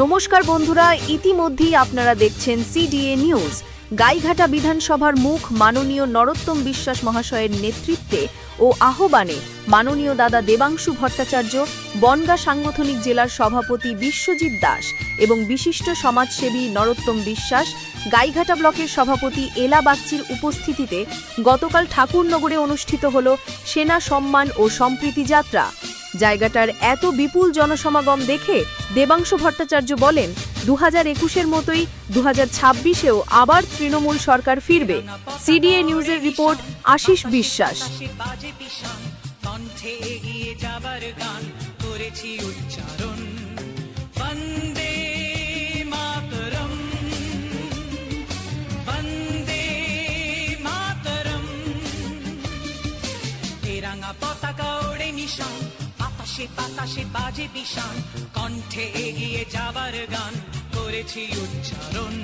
নমস্কার বন্ধুরা, ইতিমধ্যেই আপনারা দেখছেন সিডিএ নিউজ। গাইঘাটা বিধানসভার মুখ মাননীয় নরোত্তম বিশ্বাস মহাশয়ের নেতৃত্বে ও আহ্বানে মাননীয় দাদা দেবাংশু ভট্টাচার্য, বনগাঁ সাংগঠনিক জেলার সভাপতি বিশ্বজিৎ দাস এবং বিশিষ্ট সমাজসেবী নরোত্তম বিশ্বাস, গাইঘাটা ব্লকের সভাপতি এলা বাগচির উপস্থিতিতে গতকাল ঠাকুরনগরে অনুষ্ঠিত হল সেনা সম্মান ও সম্প্রীতি যাত্রা। জায়গাটার এত বিপুল জনসমাগম দেখে দেবাংশু ভট্টাচার্য বলেন, 2021-এর মতোই 2026-এও আবার তৃণমূল সরকার ফিরবে। সিডিএ নিউজের রিপোর্ট, আশিস বিশ্বাস। পতাকা ওড়ে নিশান, বাতাসে বাতাসে বাজে বিশান, কণ্ঠে এগিয়ে যাবার গান করেছি উচ্চারণ।